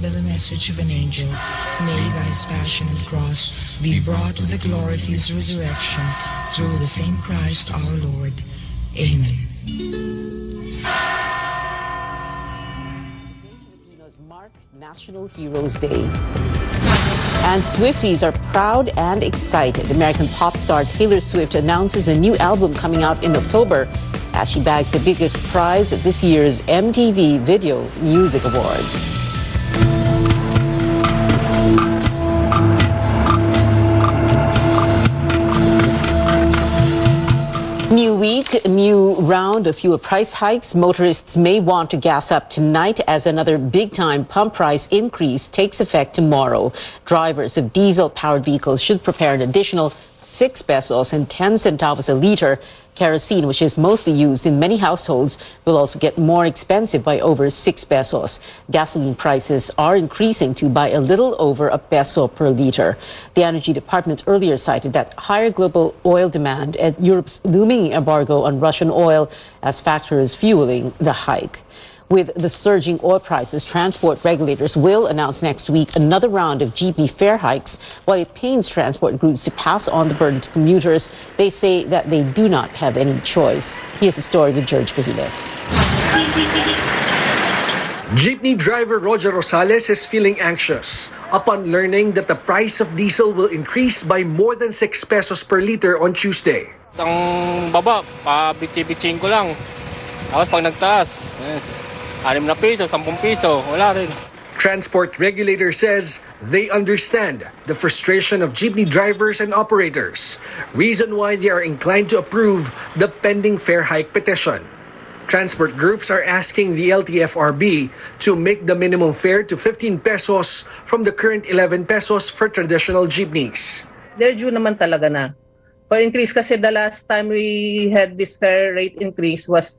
by the message of an angel, may by his passion and cross be brought to the glory of his resurrection, through the same Christ our Lord. Amen. Mark National Heroes Day. And Swifties are proud and excited. American pop star Taylor Swift announces a new album coming out in October as she bags the biggest prize at this year's MTV Video Music Awards. New week, new round of fuel price hikes. Motorists may want to gas up tonight as another big-time pump price increase takes effect tomorrow. Drivers of diesel-powered vehicles should prepare an additional 6 pesos and 10 centavos a liter. Kerosene, which is mostly used in many households, will also get more expensive by over 6 pesos. Gasoline prices are increasing to by a little over a peso per liter. The Energy Department earlier cited that higher global oil demand and Europe's looming embargo on Russian oil as factors fueling the hike. With the surging oil prices, transport regulators will announce next week another round of jeepney fare hikes. While it pains transport groups to pass on the burden to commuters, they say that they do not have any choice. Here's a story with George Cahiles. Jeepney driver Roger Rosales is feeling anxious upon learning that the price of diesel will increase by more than 6 pesos per liter on Tuesday. Ang baba, pabitsi-bitsin ko lang. Tapos pag nagtaas, 6 na piso, 10 piso, wala rin. Transport regulator says they understand the frustration of jeepney drivers and operators, reason why they are inclined to approve the pending fare hike petition. Transport groups are asking the LTFRB to make the minimum fare to 15 pesos from the current 11 pesos for traditional jeepneys. They're due naman talaga na for increase kasi the last time we had this fare rate increase was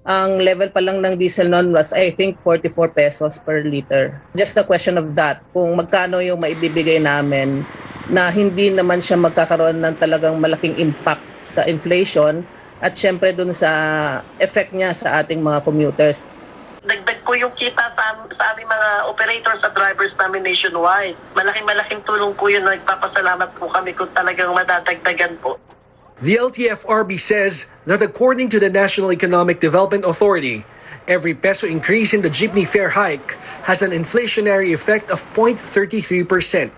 ang level pa lang ng diesel noon was I think 44 pesos per liter. Just a question of that, kung magkano yung maibibigay namin na hindi naman siya magkakaroon ng talagang malaking impact sa inflation at syempre dun sa effect niya sa ating mga commuters. Dagdag po yung kita sa aming mga operators at drivers namin nationwide. Malaking tulong po yun. Nagpapasalamat po kami kung talagang madadagdagan po. The LTFRB says that according to the National Economic Development Authority, every peso increase in the jeepney fare hike has an inflationary effect of 0.33%.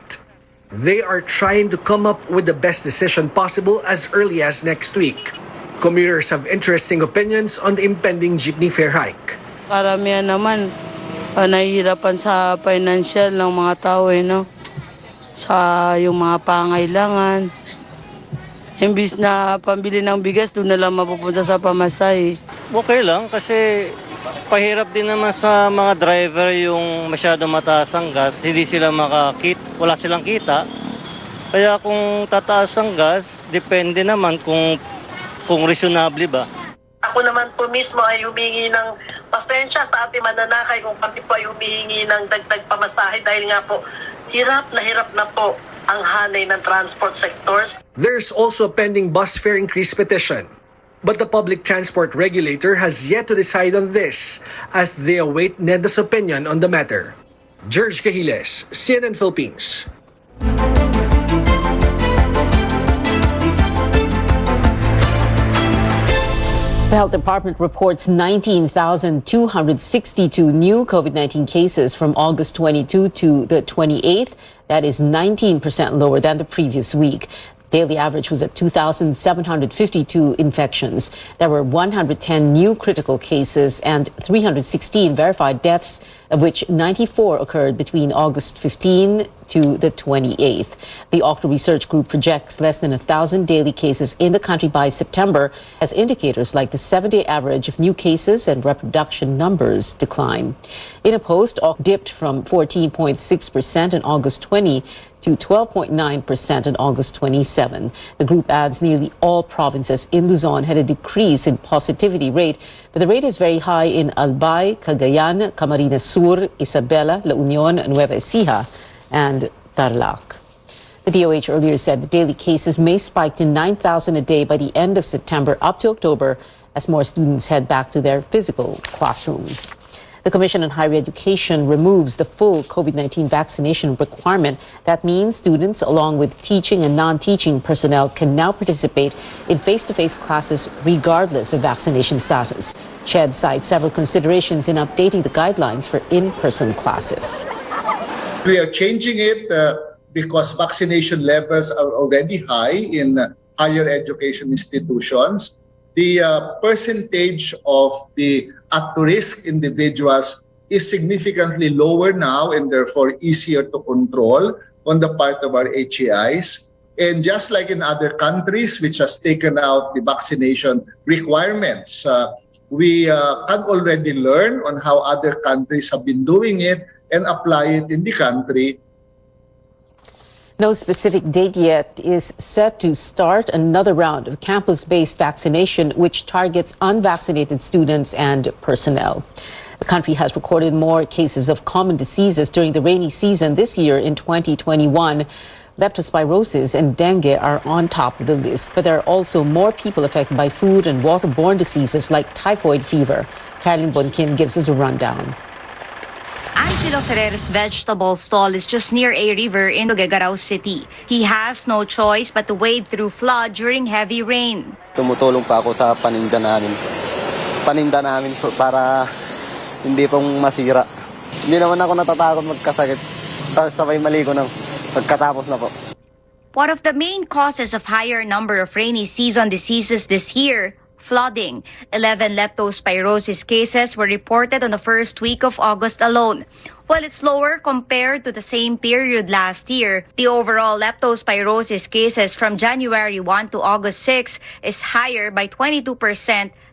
They are trying to come up with the best decision possible as early as next week. Commuters have interesting opinions on the impending jeepney fare hike. Karamihan naman, nahihirapan sa financial ng mga tao, no? Sa yung mga pangailangan. Imbis na pambili ng bigas, doon na lang mapupunta sa pamasahe. Okay lang kasi pahirap din naman sa mga driver yung masyado mataas ang gas. Hindi sila wala silang kita. Kaya kung tataas ang gas, depende naman kung reasonable ba. Ako naman po mismo ay humingi ng pasensya sa ating mananakay kung kami po ay humingi ng dagdag pamasahe dahil nga po hirap na po ang hanay ng transport sectors. There's also a pending bus fare increase petition. But the public transport regulator has yet to decide on this as they await NEDA's opinion on the matter. George Cahiles, CNN Philippines. The Health Department reports 19,262 new COVID-19 cases from August 22 to the 28th. That is 19% lower than the previous week. Daily average was at 2,752 infections. There were 110 new critical cases and 316 verified deaths, of which 94 occurred between August 15 to the 28th. The Octo Research Group projects less than 1,000 daily cases in the country by September as indicators like the 7-day average of new cases and reproduction numbers decline. In a post, Octo dipped from 14.6% in August 20 to 12.9% on August 27. The group adds nearly all provinces in Luzon had a decrease in positivity rate, but the rate is very high in Albay, Cagayan, Camarines Sur, Isabela, La Union, Nueva Ecija, and Tarlac. The DOH earlier said the daily cases may spike to 9,000 a day by the end of September up to October as more students head back to their physical classrooms. The Commission on Higher Education removes the full COVID-19 vaccination requirement. That means students, along with teaching and non-teaching personnel, can now participate in face-to-face classes regardless of vaccination status. CHED cites several considerations in updating the guidelines for in-person classes. We are changing it because vaccination levels are already high in higher education institutions. The percentage of the at-risk individuals is significantly lower now and therefore easier to control on the part of our HAIs. And just like in other countries which has taken out the vaccination requirements, we can already learn on how other countries have been doing it and apply it in the country. No specific date yet is set to start another round of campus-based vaccination, which targets unvaccinated students and personnel. The country has recorded more cases of common diseases during the rainy season this year in 2021. Leptospirosis and dengue are on top of the list, but there are also more people affected by food and waterborne diseases like typhoid fever. Caroline Bonkin gives us a rundown. Angelo Ferrer's vegetable stall is just near a river in Tuguegarao City. He has no choice but to wade through flood during heavy rain. Tumutulong pa ako sa paninda namin. Paninda namin para hindi pong masira. Hindi naman ako natatakot magkasakit. Sabay maligo ng pagkatapos na po. One of the main causes of higher number of rainy season diseases this year, flooding. 11 leptospirosis cases were reported on the first week of August alone. While it's lower compared to the same period last year, the overall leptospirosis cases from January 1 to August 6 is higher by 22%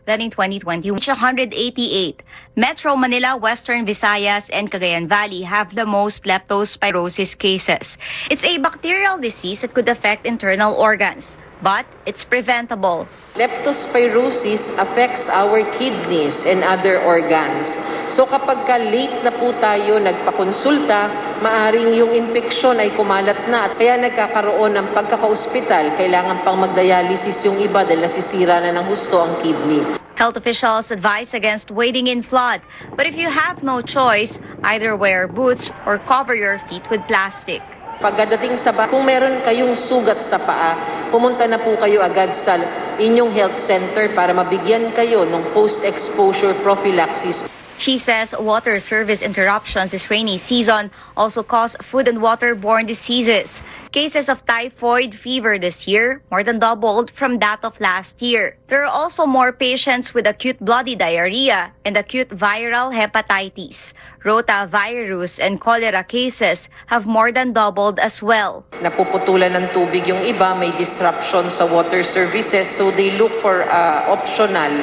than in 2020, which 188. Metro Manila, Western Visayas, and Cagayan Valley have the most leptospirosis cases. It's a bacterial disease that could affect internal organs, but it's preventable. Leptospirosis affects our kidneys and other organs. So kapag late na po tayo nagpakonsulta, maaring yung infeksyon ay kumalat na. Kaya nagkakaroon ng pagkaka-ospital, kailangan pang magdialysis yung iba dahil nasisira na ng husto ang kidney. Health officials advise against wading in flood. But if you have no choice, either wear boots or cover your feet with plastic. Pagdating sa kung meron kayong sugat sa paa, pumunta na po kayo agad sa inyong health center para mabigyan kayo ng post-exposure prophylaxis. She says water service interruptions this rainy season also cause food and waterborne diseases. Cases of typhoid fever this year more than doubled from that of last year. There are also more patients with acute bloody diarrhea and acute viral hepatitis. Rotavirus and cholera cases have more than doubled as well. Napuputulan ng tubig yung iba, may disruption sa water services, so they look for optional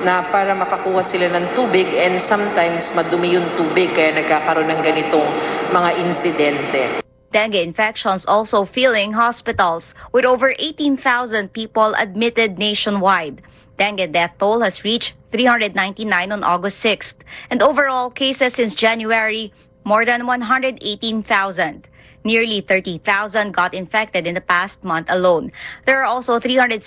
na para makakuha sila ng tubig, and sometimes madumi yung tubig kaya nagkakaroon ng ganitong mga insidente. Dengue infections also filling hospitals with over 18,000 people admitted nationwide. Dengue death toll has reached 399 on August 6th, and overall cases since January more than 118,000. Nearly 30,000 got infected in the past month alone. There are also 374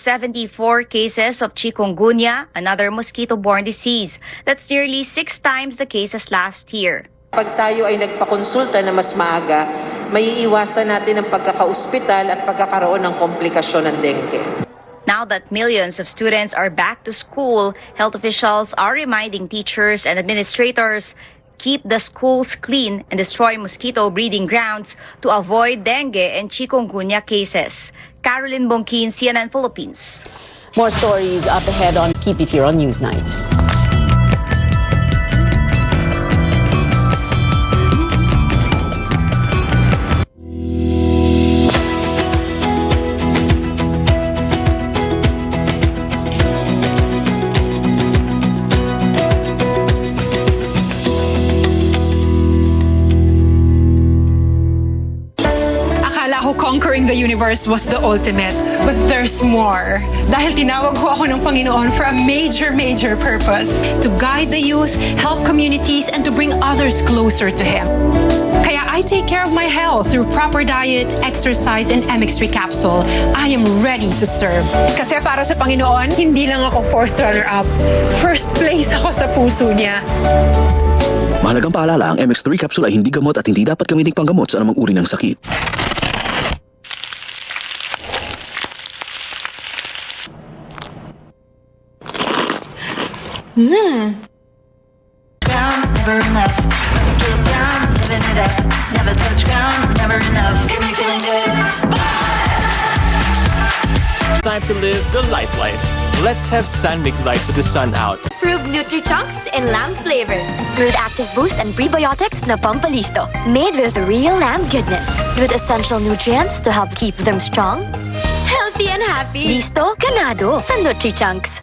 cases of chikungunya, another mosquito-borne disease. That's nearly 6 times the cases last year. Pag tayo ay nagpakonsulta na mas maaga, may iiwasan natin ang pagkaka-ospital at pagkakaroon ng komplikasyon ng dengue. Now that millions of students are back to school, health officials are reminding teachers and administrators keep the schools clean and destroy mosquito breeding grounds to avoid dengue and chikungunya cases. Caroline Bonkin, CNN Philippines. More stories up ahead on Keep It Here on Newsnight. Conquering the universe was the ultimate, but there's more. Dahil tinawag ko ako ng Panginoon for a major purpose. To guide the youth, help communities, and to bring others closer to Him. Kaya I take care of my health through proper diet, exercise, and MX3 capsule. I am ready to serve. Kasi para sa Panginoon, hindi lang ako 4th runner-up. First place ako sa puso niya. Mahalagang paalala, ang MX3 capsule ay hindi gamot at hindi dapat gamitin panggamot sa anumang uri ng sakit. Never enough. Get down, living it up. Never touch ground, never enough. Get me feeling good. Time to live the life. Let's have Sun make life with the sun out. Proved Nutri-Chunks in lamb flavor. With active boost and prebiotics na pampalisto. Made with real lamb goodness. With essential nutrients to help keep them strong, healthy and happy. Listo, ganado sa Nutri-Chunks.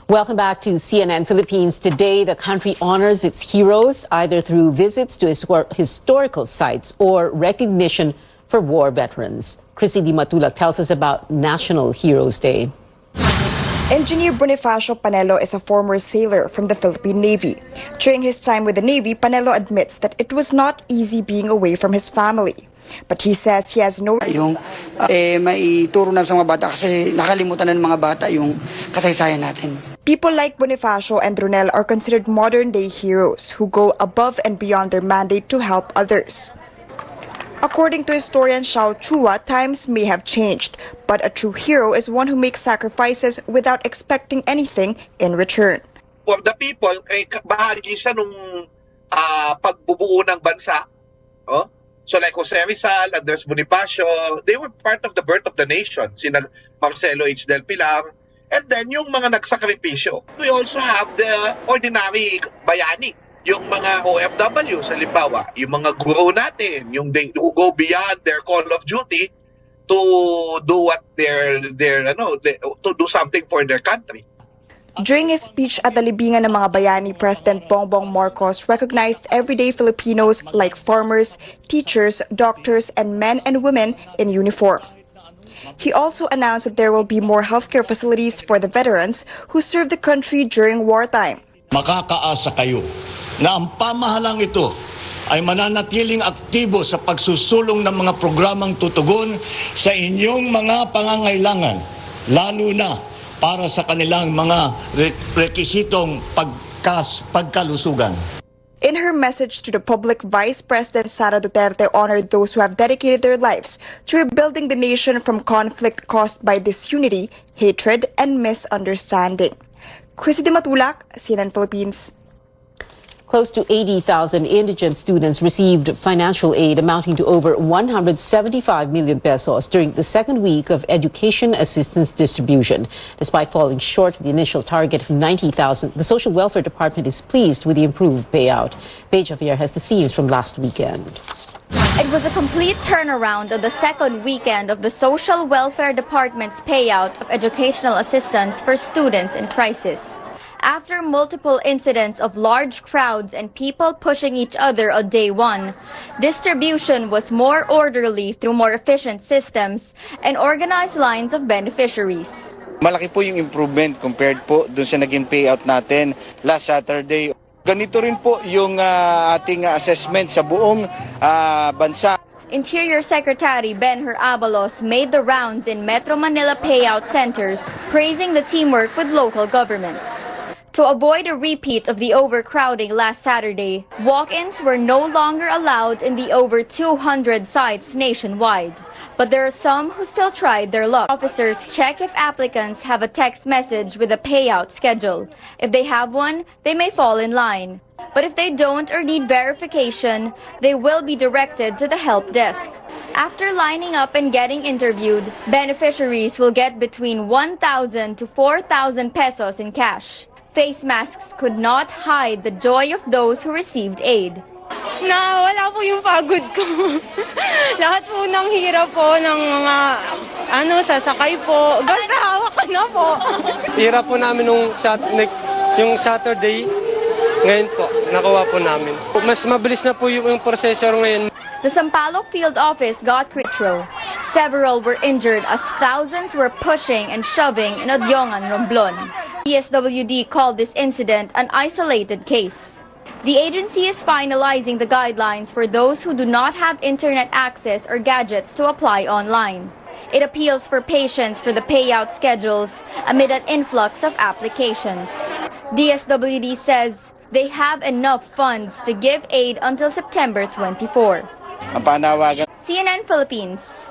Welcome back to CNN Philippines. Today, the country honors its heroes either through visits to historical sites or recognition for war veterans. Chrissy Di Matulak tells us about National Heroes Day. Engineer Bonifacio Panelo is a former sailor from the Philippine Navy. During his time with the Navy, Panelo admits that it was not easy being away from his family. But he says he has no... Yung maituro na sa mga bata kasi nakalimutan na ng mga bata yung kasaysayan natin. People like Bonifacio and Ronel are considered modern-day heroes who go above and beyond their mandate to help others. According to historian Xiao Chua, times may have changed, but a true hero is one who makes sacrifices without expecting anything in return. For the people, bahagi siya nung pagbubuo ng bansa. Oh? So like Jose Rizal, Andres Bonifacio, they were part of the birth of the nation. Sina Marcelo H. Del Pilar, and then yung mga nagsakripisyo. We also have the ordinary bayani. Yung mga OFW, halimbawa, yung mga guro natin, yung who go beyond their call of duty to do what to do something for their country. During his speech at the libingan ng mga bayani, President Bongbong Marcos recognized everyday Filipinos like farmers, teachers, doctors, and men and women in uniform. He also announced that there will be more healthcare facilities for the veterans who served the country during wartime. Makakaasa kayo na ang pamahalang ito ay mananatiling aktibo sa pagsusulong ng mga programang tutugon sa inyong mga pangangailangan, lalo na para sa kanilang mga rekisitong pagkalusugan. In her message to the public, Vice President Sara Duterte honored those who have dedicated their lives to rebuilding the nation from conflict caused by disunity, hatred, and misunderstanding. Chrissy Di Matulak, CNN Philippines. Close to 80,000 indigent students received financial aid amounting to over 175 million pesos during the second week of education assistance distribution. Despite falling short of the initial target of 90,000, the Social Welfare Department is pleased with the improved payout. Paige Javier has the scenes from last weekend. It was a complete turnaround on the second weekend of the Social Welfare Department's payout of educational assistance for students in crisis. After multiple incidents of large crowds and people pushing each other on day one, distribution was more orderly through more efficient systems and organized lines of beneficiaries. Malaki po yung improvement compared po dun sa naging payout natin last Saturday. Ganito rin po yung ating assessment sa buong bansa. Interior Secretary Benher Abalos made the rounds in Metro Manila payout centers, praising the teamwork with local governments. To avoid a repeat of the overcrowding last Saturday, walk-ins were no longer allowed in the over 200 sites nationwide. But there are some who still tried their luck. Officers check if applicants have a text message with a payout schedule. If they have one, they may fall in line. But if they don't or need verification, they will be directed to the help desk. After lining up and getting interviewed, beneficiaries will get between 1,000 to 4,000 pesos in cash. Face masks could not hide the joy of those who received aid. Wala po yung pagod ko. Lahat po ng hirap po ng mga sasakay po. Basta hawak ko na po. Hirap po namin yung Saturday. Ngayon po, nakuha po namin. Mas mabilis na po yung processor ngayon. The Sampaloc field office got control. Several were injured as thousands were pushing and shoving in Odyongan, Romblon. DSWD called this incident an isolated case. The agency is finalizing the guidelines for those who do not have internet access or gadgets to apply online. It appeals for patience for the payout schedules amid an influx of applications. DSWD says they have enough funds to give aid until September 24. CNN Philippines.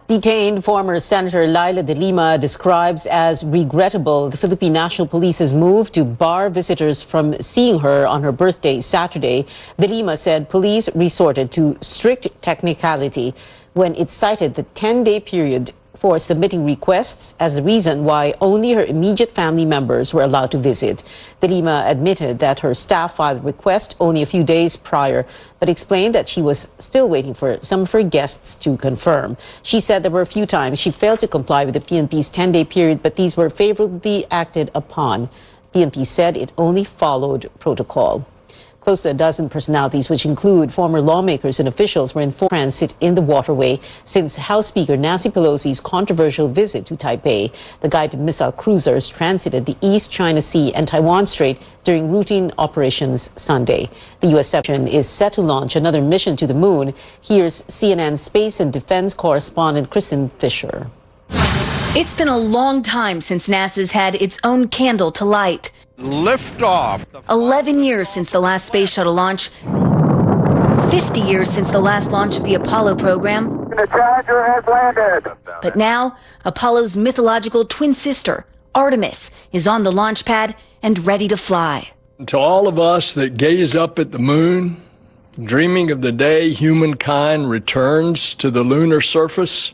Detained former Senator Laila de Lima describes as regrettable the Philippine National Police's move to bar visitors from seeing her on her birthday Saturday. De Lima said police resorted to strict technicality when it cited the 10-day period for submitting requests as the reason why only her immediate family members were allowed to visit. De Lima admitted that her staff filed a request only a few days prior, but explained that she was still waiting for some of her guests to confirm. She said there were a few times she failed to comply with the PNP's 10-day period, but these were favorably acted upon. PNP said it only followed protocol. Close to a dozen personalities, which include former lawmakers and officials, were in full transit in the waterway since House Speaker Nancy Pelosi's controversial visit to Taipei. The guided missile cruisers transited the East China Sea and Taiwan Strait during routine operations Sunday. The U.S. section is set to launch another mission to the moon. Here's CNN space and defense correspondent Kristen Fisher. It's been a long time since NASA's had its own candle to light. Liftoff. 11 years since the last space shuttle launch. 50 years since the last launch of the Apollo program. The Challenger has landed. But now, Apollo's mythological twin sister, Artemis, is on the launch pad and ready to fly. To all of us that gaze up at the moon, dreaming of the day humankind returns to the lunar surface,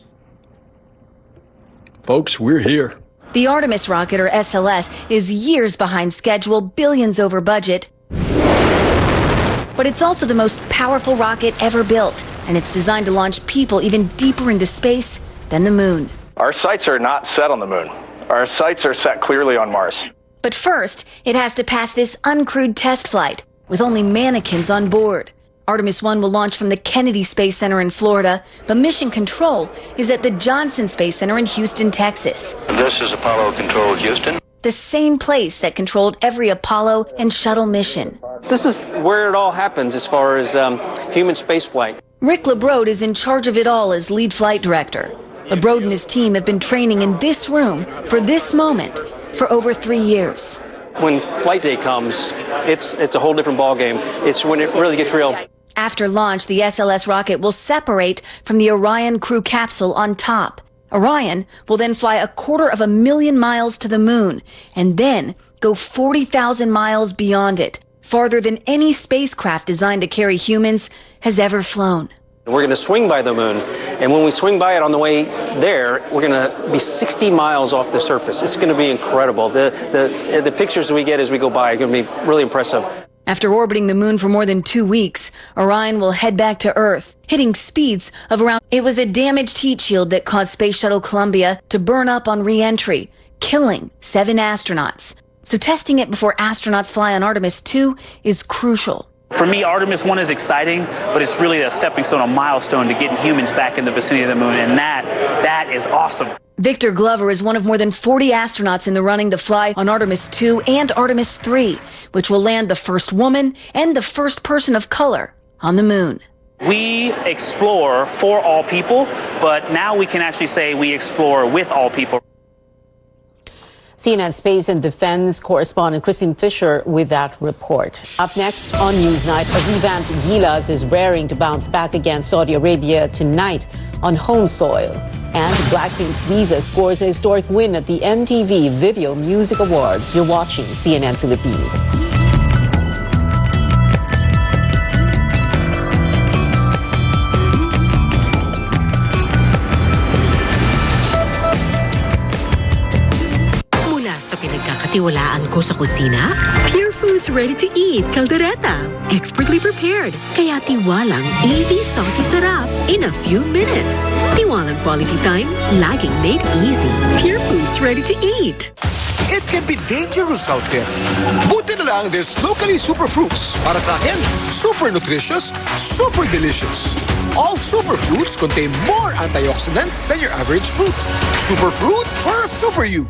folks, we're here. The Artemis rocket, or SLS, is years behind schedule, billions over budget. But it's also the most powerful rocket ever built, and it's designed to launch people even deeper into space than the moon. Our sights are not set on the moon. Our sights are set clearly on Mars. But first, it has to pass this uncrewed test flight, with only mannequins on board. Artemis 1 will launch from the Kennedy Space Center in Florida, but mission control is at the Johnson Space Center in Houston, Texas. This is Apollo Control, Houston. The same place that controlled every Apollo and shuttle mission. This is where it all happens as far as human spaceflight. Rick LeBrode is in charge of it all as lead flight director. LeBrode and his team have been training in this room for this moment for over 3 years. When flight day comes, it's a whole different ballgame. It's when it really gets real. After launch, the SLS rocket will separate from the Orion crew capsule on top. Orion will then fly 250,000 miles to the moon and then go 40,000 miles beyond it, farther than any spacecraft designed to carry humans has ever flown. We're going to swing by the moon, and when we swing by it on the way there, we're going to be 60 miles off the surface. It's going to be incredible. The pictures we get as we go by are going to be really impressive. After orbiting the moon for more than 2 weeks, Orion will head back to Earth, hitting speeds of around... It was a damaged heat shield that caused Space Shuttle Columbia to burn up on re-entry, killing 7 astronauts. So testing it before astronauts fly on Artemis 2 is crucial. For me, Artemis 1 is exciting, but it's really a stepping stone, a milestone to getting humans back in the vicinity of the moon, and that is awesome. Victor Glover is one of more than 40 astronauts in the running to fly on Artemis 2 and Artemis 3, which will land the first woman and the first person of color on the moon. We explore for all people, but now we can actually say we explore with all people. CNN Space and Defense correspondent Kristen Fisher with that report. Up next on Newsnight, a revamped Gilas is raring to bounce back against Saudi Arabia tonight on home soil. And Blackpink's Lisa scores a historic win at the MTV Video Music Awards. You're watching CNN Philippines. Pinagkakatiwalaan ko sa kusina, Pure Foods Ready to Eat Caldereta. Expertly prepared, kaya tiwalang easy, saucy sarap in a few minutes. Tiwalang quality time, laging made easy. Pure Foods Ready to Eat. It can be dangerous out there. Buti na lang there's locally superfruits. Para sa akin, super nutritious, super delicious. All superfruits contain more antioxidants than your average fruit. Superfruit for a super you.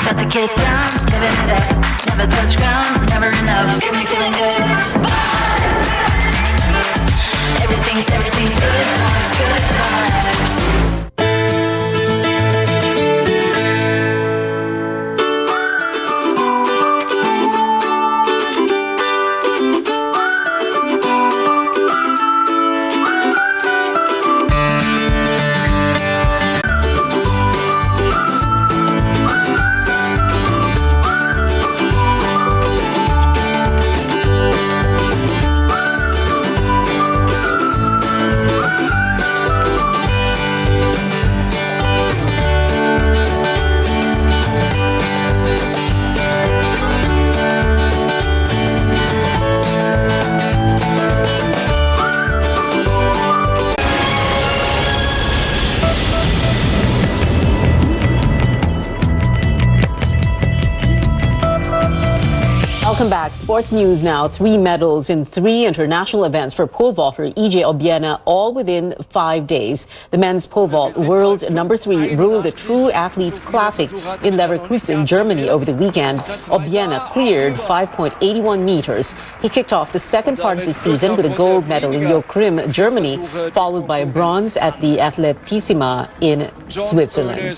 Got to get down, living it up. Never touch ground, never enough. Get me feeling good. Everything's Welcome back. Sports news now. 3 medals in 3 international events for pole vaulter E.J. Obiena, all within 5 days. The men's pole vault world number 3 ruled a true athletes classic in Leverkusen, Germany over the weekend. Obiena cleared 5.81 meters. He kicked off the second part of his season with a gold medal in Joachim, Germany, followed by a bronze at the Atletissima in Switzerland.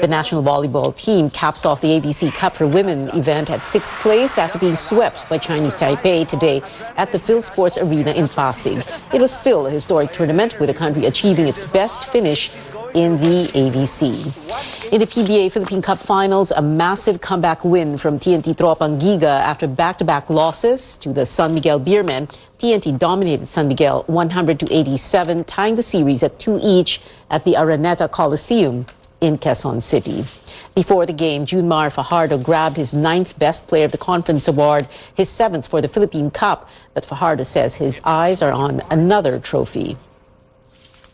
The national volleyball team caps off the ABC Cup for Women event at 6th place after being swept by Chinese Taipei today at the Phil Sports Arena in Pasig. It was still a historic tournament, with the country achieving its best finish in the AVC. In the PBA Philippine Cup Finals, a massive comeback win from TNT Tropang Giga after back-to-back losses to the San Miguel Beermen. TNT dominated San Miguel 100-87, tying the series at 2 each at the Araneta Coliseum in Quezon City. Before the game, Junmar Fajardo grabbed his 9th Best Player of the Conference award, his 7th for the Philippine Cup. But Fajardo says his eyes are on another trophy.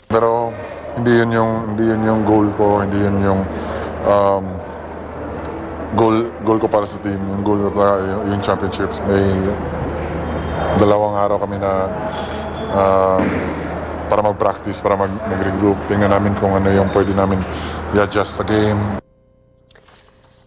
Pero hindi yun yung goal ko, hindi yun yung goal ko para sa team. Yung goal ko talaga yung championships. May 2 araw kami na para mag-practice, para mag-regroup. Tingnan namin kung ano yung pwede namin i-adjust sa game.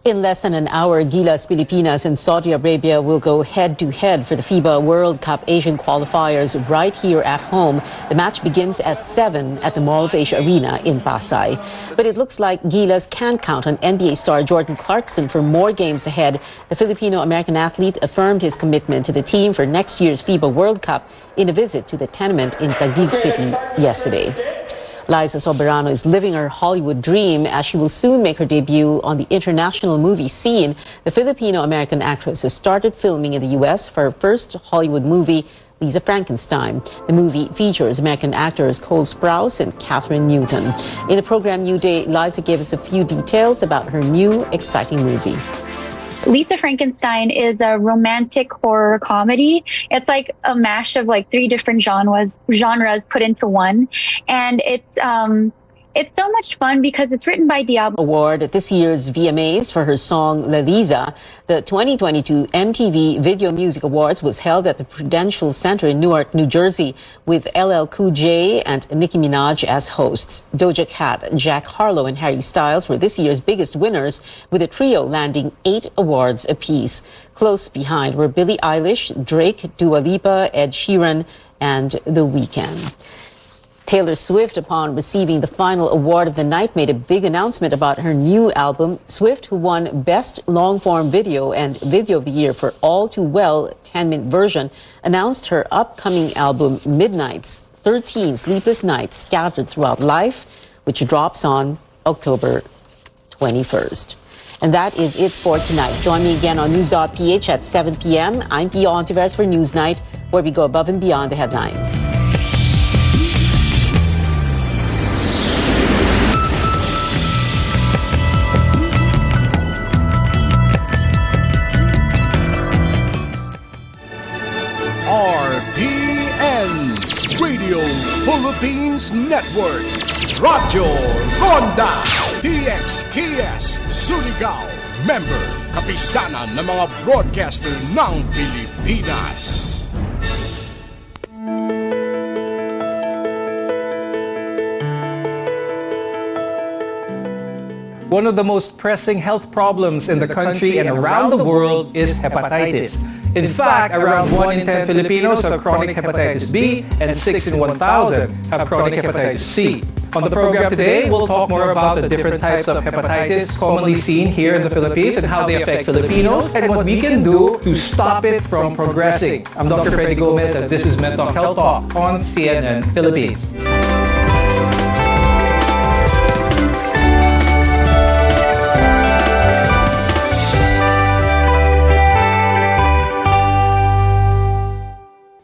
In less than an hour, Gilas Pilipinas and Saudi Arabia will go head-to-head for the FIBA World Cup Asian qualifiers right here at home. The match begins at 7 at the Mall of Asia Arena in Pasay. But it looks like Gilas can count on NBA star Jordan Clarkson for more games ahead. The Filipino-American athlete affirmed his commitment to the team for next year's FIBA World Cup in a visit to the tenement in Taguig City yesterday. Liza Soberano is living her Hollywood dream as she will soon make her debut on the international movie scene. The Filipino-American actress has started filming in the U.S. for her first Hollywood movie, Lisa Frankenstein. The movie features American actors Cole Sprouse and Catherine Newton. In the program New Day, Liza gave us a few details about her new exciting movie. Lisa Frankenstein is a romantic horror comedy. It's like a mash of like 3 different genres put into one. And it's so much fun because it's written by Diablo. Award at this year's VMAs for her song La Lisa. The 2022 MTV Video Music Awards was held at the Prudential Center in Newark, New Jersey, with LL Cool J and Nicki Minaj as hosts. Doja Cat, Jack Harlow, and Harry Styles were this year's biggest winners, with a trio landing 8 awards apiece. Close behind were Billie Eilish, Drake, Dua Lipa, Ed Sheeran, and The Weeknd. Taylor Swift, upon receiving the final award of the night, made a big announcement about her new album. Swift, who won Best Long-Form Video and Video of the Year for All Too Well 10-minute version, announced her upcoming album, Midnights, 13 Sleepless Nights Scattered Throughout Life, which drops on October 21st. And that is it for tonight. Join me again on News.ph at 7 p.m. I'm Pio Ontiveros for Newsnight, where we go above and beyond the headlines. RPN Radio Philippines Network, Radyo Ronda DXKS Surigao, member kapisanan ng mga broadcaster ng Pilipinas. One of the most pressing health problems in the country and around the world is hepatitis. In fact, around 1 in 10 Filipinos have chronic hepatitis B and 6 in 1,000 have chronic hepatitis C. On the program today, we'll talk more about the different types of hepatitis commonly seen here in the Philippines and how they affect Filipinos and what we can do to stop it from progressing. I'm Dr. Freddy Gomez and this is MedTalk Health Talk on CNN Philippines.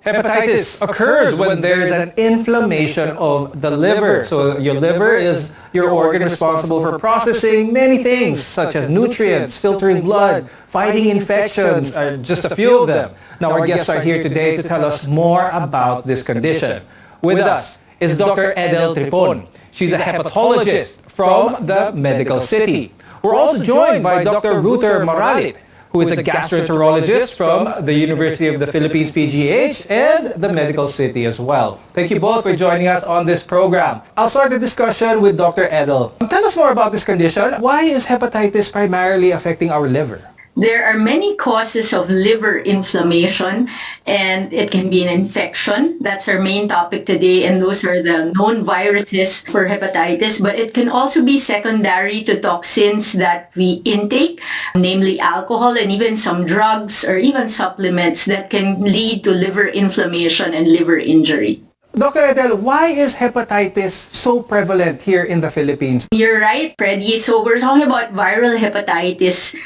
Hepatitis occurs when there's an inflammation of the liver. So your liver is your organ responsible for processing many things, such as nutrients, filtering blood, fighting infections, are just a few of them. Now our guests are here today to tell us more about this condition. With us is Dr. Edel Tripon. She's a hepatologist from the Medical City. We're also joined by Dr. Ruther Moralit, who is a gastroenterologist from the University of the Philippines PGH and the Medical City as well. Thank you both for joining us on this program. I'll start the discussion with Dr. Edel. Tell us more about this condition. Why is hepatitis primarily affecting our liver? There are many causes of liver inflammation, and it can be an infection. That's our main topic today, and those are the known viruses for hepatitis. But it can also be secondary to toxins that we intake, namely alcohol and even some drugs or even supplements that can lead to liver inflammation and liver injury. Dr. Edel, why is hepatitis so prevalent here in the Philippines? You're right, Freddie. So we're talking about viral hepatitis.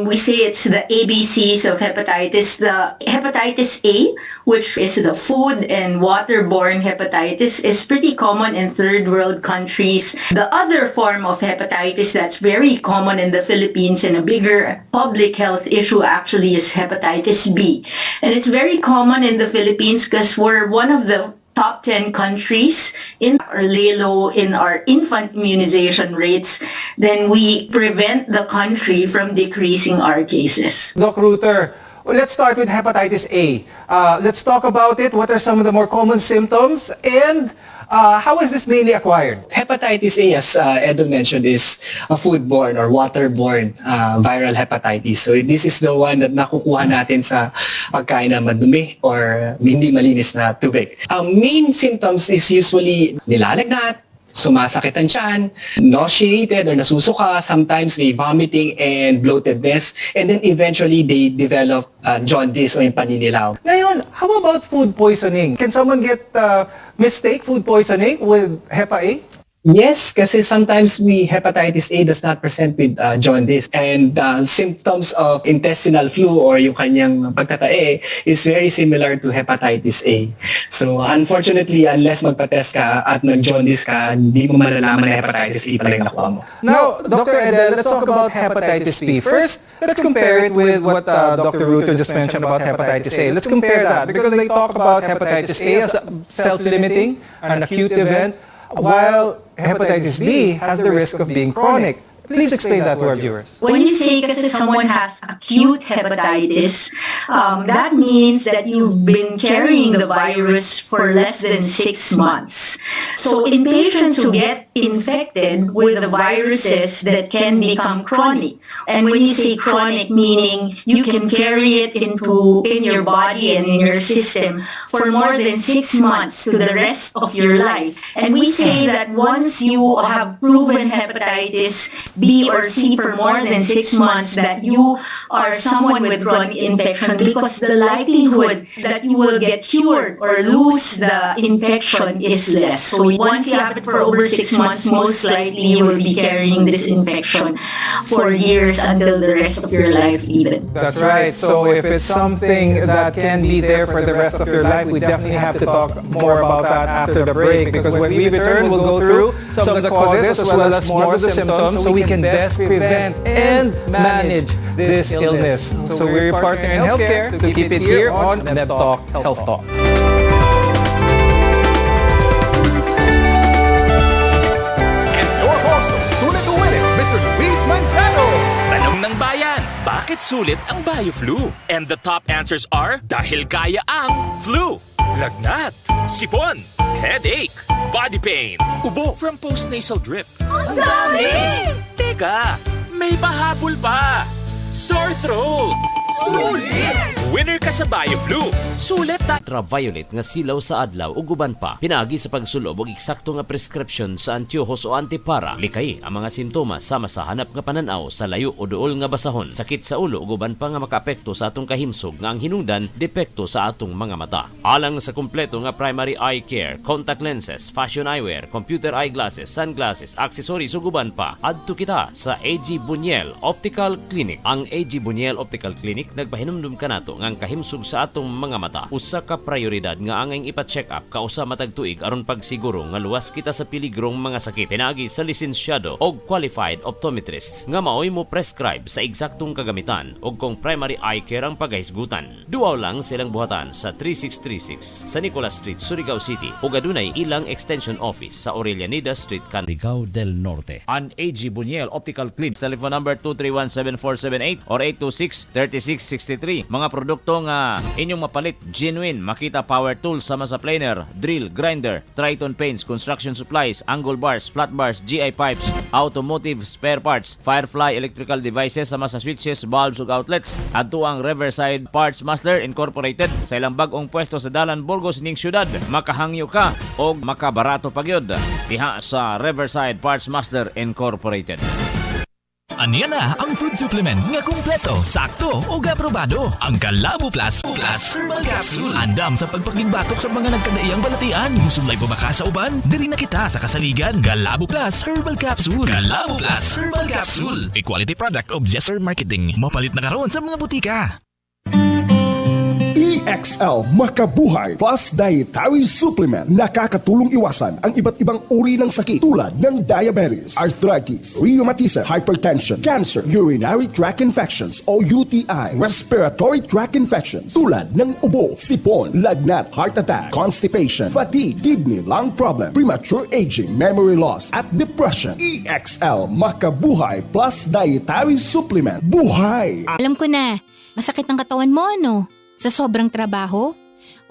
We say it's the ABCs of hepatitis. The hepatitis A, which is the food and waterborne hepatitis, is pretty common in third world countries. The other form of hepatitis that's very common in the Philippines and a bigger public health issue actually is hepatitis B. And it's very common in the Philippines because we're one of the top 10 countries in our LALO, in our infant immunization rates, then we prevent the country from decreasing our cases. Doc Ruther, let's start with hepatitis A. Let's talk about it. What are some of the more common symptoms and how is this mainly acquired? Hepatitis A, as Edel mentioned, is a foodborne or waterborne viral hepatitis. So this is the one that nakukuha natin sa pagkain na madumi or hindi malinis na tubig. Ang main symptoms is usually nilalagnat, sumasakit ang tiyan, nauseated or nasusuka, sometimes may vomiting and bloatedness, and then eventually they develop jaundice o yung paninilaw. Ngayon, how about food poisoning? Can someone get mistake food poisoning with Hepa A? Yes, kasi sometimes hepatitis A does not present with jaundice, and symptoms of intestinal flu or yung kanyang pagtatae is very similar to hepatitis A. So unfortunately, unless magpa-test ka at nag-jaundice ka, hindi mo malalaman na hepatitis A pala yung nakuha mo. Now, Dr. Edel, let's talk about hepatitis B. First, let's compare it with what Dr. Ruther just mentioned about hepatitis A. Let's compare that because they talk about hepatitis A as a self-limiting, an acute event, while hepatitis B has the risk of being chronic. Please explain that to our viewers. When you say kasi someone has acute hepatitis, that means that you've been carrying the virus for less than 6 months. So in patients who get infected with the viruses that can become chronic, and when you say chronic, meaning you can carry it in your body and in your system for more than 6 months to the rest of your life. And we say that once you have proven hepatitis B or C for more than 6 months, that you are someone with chronic infection, because the likelihood that you will get cured or lose the infection is less. So once you have it for over 6 months, most likely you will be carrying this infection for years until the rest of your life even. That's right. So if it's something that can be there for the rest of your life, we definitely have to talk more about that after the break, because when we return, we'll go through some of the causes as well as more of the symptoms so we can best prevent and manage this illness. So we're your partner in healthcare to keep it here on Net Talk Health Talk. And your host of Sulit to Win It, Mr. Luis Manzano. Tanong ng bayan, bakit sulit ang BioFlu? And the top answers are, dahil kaya ang flu, lagnat, sipon, headache, body pain, ubo from postnasal drip. Ang dami! Teka, may pahabol pa! Sore throat! Sulit! Winner ka sa BioFlu! Sulit ta! Ultraviolet nga silaw sa adlaw ug uban pa pinaagi sa pagsulob og eksakto nga prescription sa antiyohos o antipara. Likay ang mga simptomas sama sa hanap nga pananaw sa layo o duol nga basahon, sakit sa ulo ug uban pa nga makaapekto sa atong kahimsog nga ang hinungdan depekto sa atong mga mata. Alang sa kumpleto nga primary eye care, contact lenses, fashion eyewear, computer eyeglasses, sunglasses, accessories ug uban pa, adto kita sa AG Buñuel Optical Clinic. Ang AG Buñuel Optical Clinic nagpahinumdum kanato Lalo ngang kahimsog sa atong mga mata. Usa ka prioridad nga angay ipa-check up kausa matag tuig aron pagsiguro nga luwas kita sa piligrong mga sakit. Pinaagi sa lisensyado o qualified optometrists nga maoy mo prescribe sa eksaktong kagamitan o kung primary eye care ang paghisgutan. Duaw lang silang buhatan sa 3636 sa Nicolas Street, Surigao City ug adunay ilang extension office sa Aurelianida Street, Surigao del Norte. An AG Buñuel Optical Clinic. Telephone number 231-7478 or 826-3663. Mga produkto nga inyong mapalit, genuine, Makita Power Tools sama sa planer, drill, grinder, Triton paints, construction supplies, angle bars, flat bars, GI pipes, automotive spare parts, Firefly electrical devices sama sa switches, bulbs ug outlets. Adto ang Riverside Parts Master Incorporated sa ilang bag-ong pwesto sa Dalan, Burgos ning syudad. Makahangyo ka og makabarato pagyud diha sa Riverside Parts Master Incorporated. Aniya na ang food supplement nga kumpleto, sakto o aprobado. Ang Galabo Plus Herbal Capsule. Andam sa pagpakingbatok sa mga nagkadaiyang balatian. Musulay pumaka sa uban, diri na kita sa kasaligan. Galabo Plus Herbal Capsule. Galabo Plus Herbal Capsule. A quality product of Jesser Marketing. Mapalit na karon sa mga butika. EXL Makabuhay Plus Dietary Supplement. Nakakatulong iwasan ang iba't ibang uri ng sakit tulad ng diabetes, arthritis, rheumatism, hypertension, cancer, urinary tract infections o UTI, respiratory tract infections tulad ng ubo, sipon, lagnat, heart attack, constipation, fatigue, kidney, lung problem, premature aging, memory loss at depression. EXL Makabuhay Plus Dietary Supplement. Buhay! Alam ko na, masakit ang katawan mo, ano? Sa sobrang trabaho?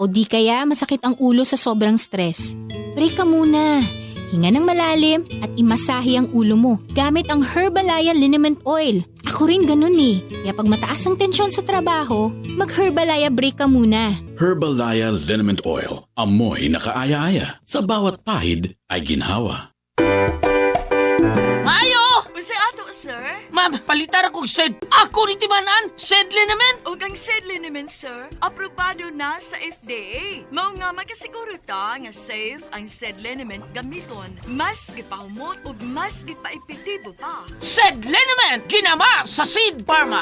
O di kaya masakit ang ulo sa sobrang stress? Break ka muna. Hinga ng malalim at imasahe ang ulo mo gamit ang Herbalaya Liniment Oil. Ako rin ganun eh. Kaya pag mataas ang tensyon sa trabaho, mag-Herbalaya break ka muna. Herbalaya Liniment Oil. Amoy na kaaya-aya. Sa bawat pahid ay ginhawa. Mayo! Unsay ato, sir? Ma'am, palitar akong shed. Ako ni timanan, shed liniment. O ang said liniment, sir, aprobado na sa FDA. Mao nga makasiguro ta nga safe ang said liniment gamiton. Mas gipahumot ug mas gipaepektibo pa. Shed liniment, ginama sa Seed Pharma.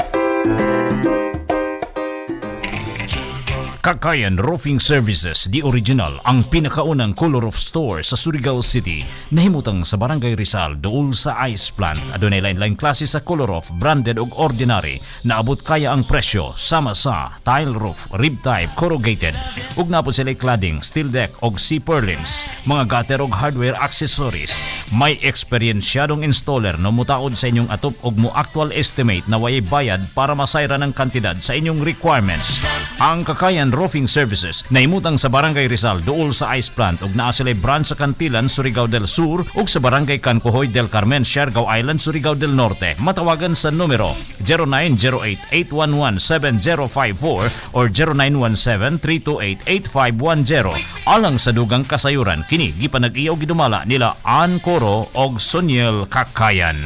Kakayan Roofing Services, the original, ang pinakaunang color of store sa Surigao City, nahimutang sa Barangay Rizal, duol sa Ice Plant. Adunay lain-lain klase sa color of, branded ug ordinary, naabot kaya ang presyo, sama sa tile roof, rib type, corrugated, ug napod sila cladding, steel deck ug C-purlins, mga gutter ug hardware accessories. May eksperyensyadong installer no mutaod sa inyong atop ug mo actual estimate na way bayad para masayra ng kantidad sa inyong requirements. Ang Kakayan Roofing Services naimutang sa Barangay Rizal duol sa Ice Plant ug naa sila branch sa Cantilan, Surigao del Sur ug sa Barangay Cancojoy del Carmen, Siargao Island, Surigao del Norte. Matawagan sa numero 0908-811-7054 or 0917-328-8510. Alang sa dugang kasayuran kini gipanag-iyaw gidumala nila Ann Coro og Soniel Kakayan.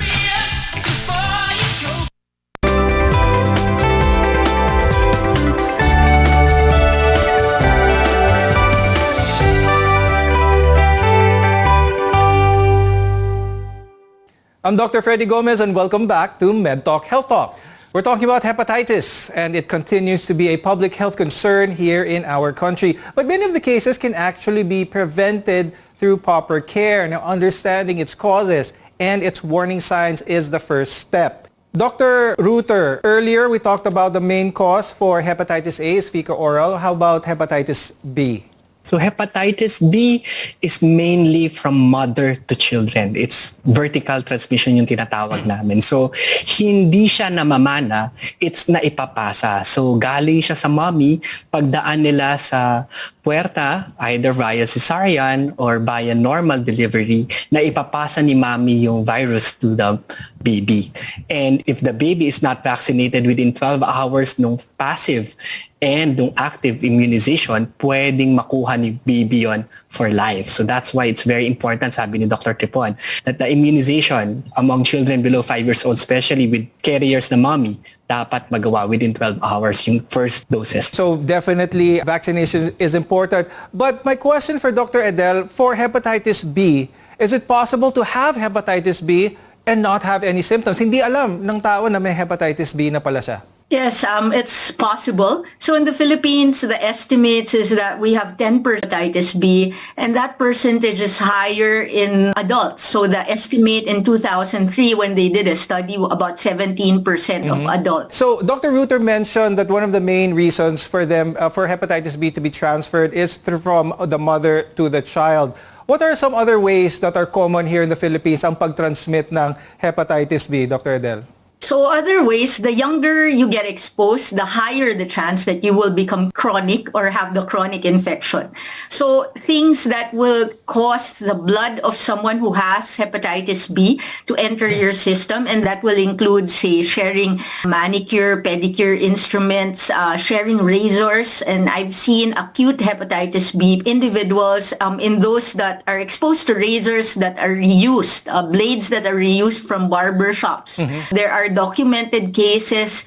I'm Dr. Freddy Gomez and welcome back to Med Talk Health Talk. We're talking about hepatitis and it continues to be a public health concern here in our country. But many of the cases can actually be prevented through proper care. Now, understanding its causes and its warning signs is the first step. Dr. Reuter, earlier we talked about the main cause for hepatitis A is fecal-oral. How about hepatitis B? So hepatitis B is mainly from mother to children. It's vertical transmission yung tinatawag namin. So hindi siya namamana, it's naipapasa. So galing siya sa mommy, pagdaan nila sa puerta, either via cesarean or via normal delivery, na ipapasa ni mommy yung virus to the baby. And if the baby is not vaccinated within 12 hours nung passive and nung active immunization, pwedeng makuha ni baby yon for life. So that's why it's very important, sabi ni Dr. Tripon, that the immunization among children below 5 years old, especially with carriers na mommy, dapat magawa within 12 hours yung first doses. So definitely vaccination is important. But my question for Dr. Edel, for hepatitis B, is it possible to have hepatitis B and not have any symptoms? Hindi alam ng tao na may hepatitis B na pala siya. Yes, it's possible. So in the Philippines, the estimates is that we have 10% hepatitis B, and that percentage is higher in adults. So the estimate in 2003, when they did a study, about 17% of adults. So Dr. Reuter mentioned that one of the main reasons for them for hepatitis B to be transferred is from the mother to the child. What are some other ways that are common here in the Philippines ang pag-transmit ng hepatitis B, Dr. Adele? So other ways, the younger you get exposed, the higher the chance that you will become chronic or have the chronic infection. So things that will cause the blood of someone who has hepatitis B to enter your system, and that will include, say, sharing manicure, pedicure instruments, sharing razors. And I've seen acute hepatitis B individuals in those that are exposed to razors that are reused, blades that are reused from barber shops. There are documented cases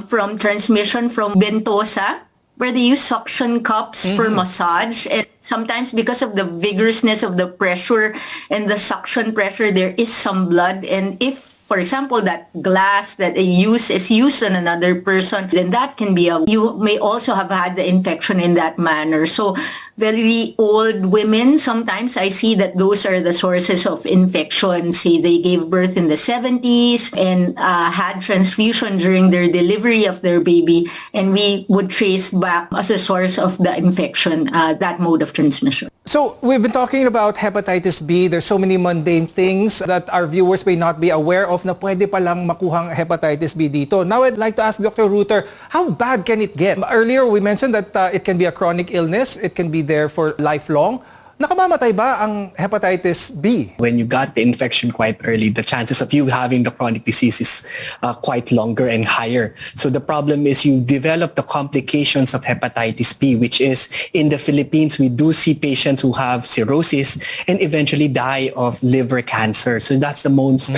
from transmission from Ventosa, where they use suction cups for massage. And sometimes because of the vigorousness of the pressure and the suction pressure, there is some blood. And if, for example, that glass that they use is used on another person, then that can be you may also have had the infection in that manner. So very old women, sometimes I see that those are the sources of infection. Say they gave birth in the 70s and had transfusion during their delivery of their baby, and we would trace back as a source of the infection, that mode of transmission. So we've been talking about hepatitis B. There's so many mundane things that our viewers may not be aware of na pwede palang makuhang hepatitis B dito. Now I'd like to ask Dr. Reuter, how bad can it get? Earlier we mentioned that it can be a chronic illness. It can be there for lifelong. Nakamamatay ba ang hepatitis B? When you got the infection quite early, the chances of you having the chronic disease is quite longer and higher. So the problem is you develop the complications of hepatitis B, which is in the Philippines, we do see patients who have cirrhosis and eventually die of liver cancer. So that's the most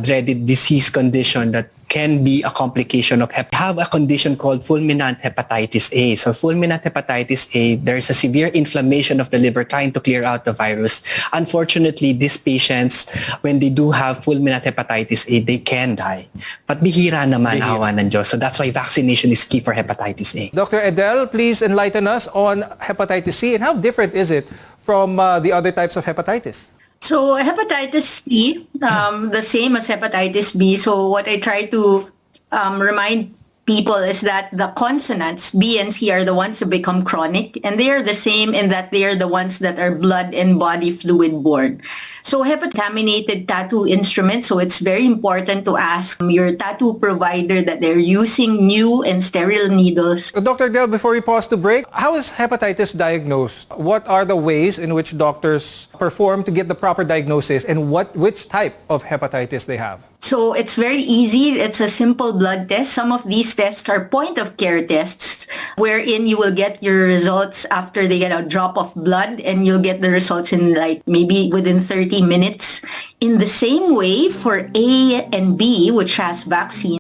dreaded disease condition that can be a complication of have a condition called fulminant hepatitis A. So fulminant hepatitis A, there's a severe inflammation of the liver trying to clear out the virus. Unfortunately, these patients, when they do have fulminant hepatitis A, they can die. But bihira naman, awa ng Diyos. So that's why vaccination is key for hepatitis A. Dr. Adele, please enlighten us on hepatitis C and how different is it from the other types of hepatitis? So hepatitis C, the same as hepatitis B. So what I try to remind people is that the consonants B and C are the ones that become chronic, and they are the same in that they are the ones that are blood and body fluid borne. So contaminated tattoo instruments, so it's very important to ask your tattoo provider that they're using new and sterile needles. Dr. Del, before we pause to break, how is hepatitis diagnosed? What are the ways in which doctors perform to get the proper diagnosis, and which type of hepatitis they have? So it's very easy. It's a simple blood test. Some of these tests are point-of-care tests wherein you will get your results after they get a drop of blood, and you'll get the results in like maybe within 30 minutes. In the same way for A and B, which has vaccine,